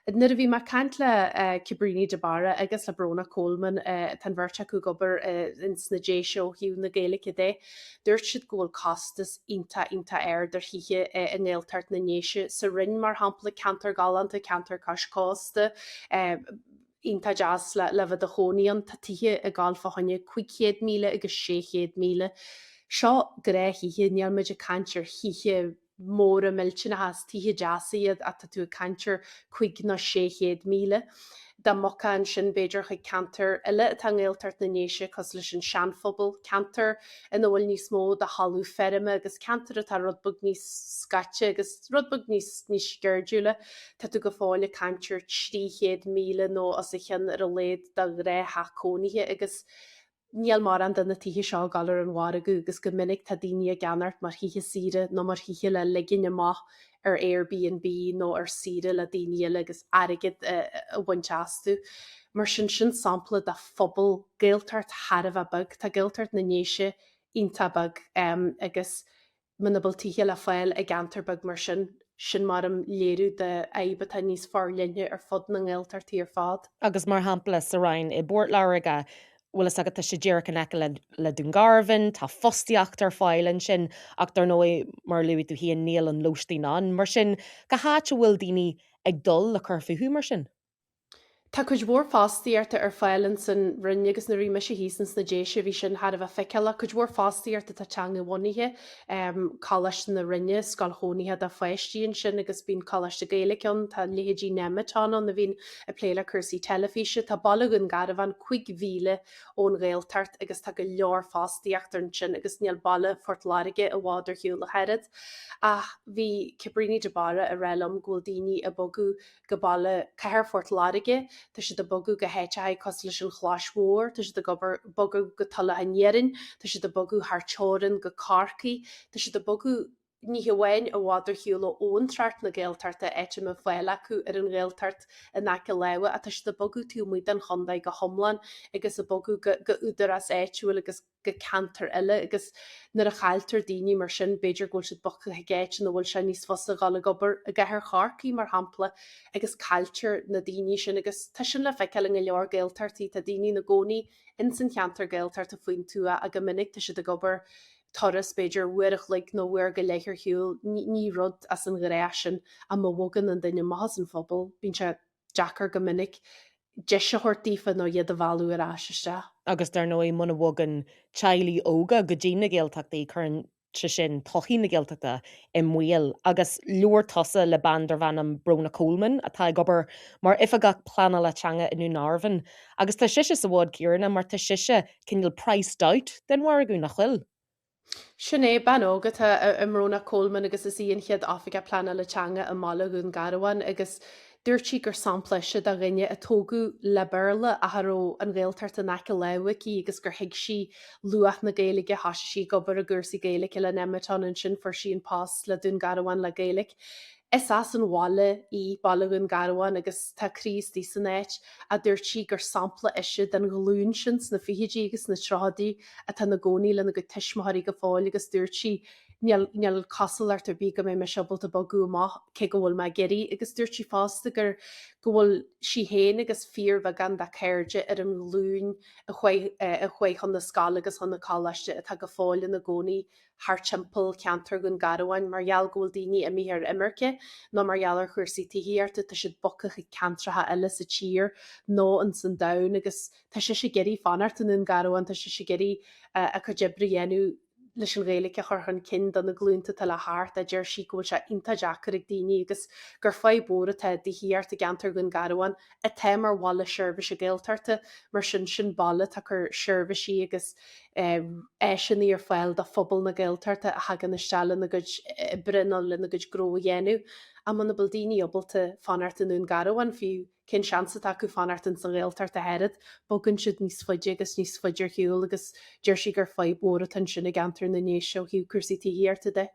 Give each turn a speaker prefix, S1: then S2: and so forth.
S1: Nuair a bhí mar cant le cibríní de bara agus le brona Coleman tan bhirrte acu gobar in sna dé seo hiú na Gaelach dé, dúirt siad ggóil costas ionta air hithe in Gaeltacht na néise sa rinn mar hampla cantar galanta cantar cais cósta ínta jazz le bheith a choíon tá tithe a gáil fahanne 500 míle agus 600 míle. Seo go ré híhe neal muid a cantir híe mór a miltin a has tithe jazzíiad a tá tú a cantir 5 na 600 míle. Da mocha sin beidir chu cantar eile atá Gaeltacht na néise cos leis an seanphobal cantar in bhfuil níos mó de halú ferime agus cantar atá rudbug níos scate agus rudbug níos sceirdiúile tá tú go fáile cantir 300 míle nó as i chean ar a léad de ré hacónithe agus níl mar an duna tithe seo galar an bhhar acu agus go minic tá daine a ganart mar hithe sire nó mar hithe le liginne maith ar Airbnb nó ar sire le daine agus aigid a bhaintteastú. Mar sin sampla de phobal Gaeltacht Harbh a bag tá Gaeltacht na néise ionta bag agus munabal tithe le fáil a gantar bag mar sin mar am léirú de éibe tá níos far linne ar fod na Gaeltartaí ar fád.
S2: Agus mar hampla sa rain I bord láige bhfuil agad sé ddíach an eice le dúngarhan, tá fostiíocht ar fáilann sin ach tar nó mar luú tú híon níl an loistíí an mar sin go háte bhfuil daoine ag dul le chuirfaú mar sin.
S1: Tá chuid bhór fástaíarta ar fáilann san rinne agus na riime sé hísans na déise bhí sin had a bheith feiceile, chuid bhór fástaíarta tá teanga bhaithe chois na rinne scalthónithe a feistíonn sin agus bíon chois a Gaeiliciún tá léhédí nematán na bhín a pléile chusaí telefíe tá bailún garabhan 5,000 ón Gaeltacht agus tá go leor fástaíachtar sin agus níl balle fort láige a bháidir hiú le head. A bhí cibríní de bara a rélam ghfuil daoine a bogu go balle ceir fort láige, Tá si de bogu go héite cos leis an chláismór, Tá si de bogu go talla anéan, Tá si de bogu haartóran go carcaí, Tá si de bogu ní bhhain a bháidir hiúla óntrart na Gaeltarta éite me foiile acu ar an Gaeltart in aice leha a tá si de bogu tú muid an chundaid go homlan agus a bogu go údar as éitiúil agus go cantar eile agus nar a chailtar daoine mar sin beidir ghil si bocha géit na bhfuil se níos fosta gála gobar a gethir charcaí mar hampla agus cailtir na daoine sin agus tá sin le feiceling go leor Gaeltartaí tá daoine na gcónaí in san cheantar Gaeltart a faoin tú a go minic tá si de gobar Torras beidir uirich le nó bhuiir go léithir hiúil ní rud as an gréisisin a mhagan an duine maithas an phobal, bín se Jackar go minic de se hortífa nó iad a bhú ar áiste.
S2: Agus dar nó muna bhagan teilí óga go ddína Gaeltachtaí chun sin tochií na Gaeltachta I mhuiil agus leor tosa le bandar bhan an brona Coleman atá gobar mar ifa gach plana le teanga inú nárbhan agus tá siise sa bhád cearna mar tá siise cinil price out den war aú nach chuil.
S1: Sinné ban ógad a mróna Coleman agus is íon chiad áfige plana le teanga a mála gún garhain agus dúirtí gur sampleise a rinne a tógu le beirle a tharó an Gaeltart an aice lehaí agus gur hiig si luach na Gaelige hasise si gobar a gursaí Gaelik le nematán an sin for sí an pás le dún garhain le Gaelik. Is as an bháile í bailún garhain agus tá crís tí san éit a dúirtí gur sampla isise den glún sin na fihédí agus na trádaí a tá na gcónaí le na go tiismthirí go fáil agus dúirtí neal cosart ar bí go mé me sebal a bagú ce go bhfuil me geirí agus dúirtí fásta gur gohfuil si héin agus fír bheit gan de céirde ar an lún a chuid chun na scala agus chun na cáiste atá go fáil na gcónaí haar timpel ceantar gon garhain margheall ghfuil daoine a mí ar imirce nó margheallar chuirsaí tííarta tá si bocha chu cantratha eile sa tír nó an san dam agus tá sé geirí fanart an garhain tá sé geirí a chu debrihéú leis an Gaeilge churchan cin an na glúnta tal le háart a ddeir si gohfuil se inta Jackar ag daoine agus gur fáid bóra tá dtííart a gantar gon garhain a témar bhála seirbhis a Gaeltarta mar sin balle tá chur seirbhisí agus éisianí ar fáil de phobal na Gaeltarta a hagan na stela na gud brinal le na gud gró dhéanú a man na baldíine obalta fanart anún garhain fiú cin seansa acu fanart an san Gaeltart a head, bogann siad níos foiide agus níos foiidir hiúil agus deir si gur fáid bóra tan sinna gantar na nééis seo hiú cuasaí tííarta de.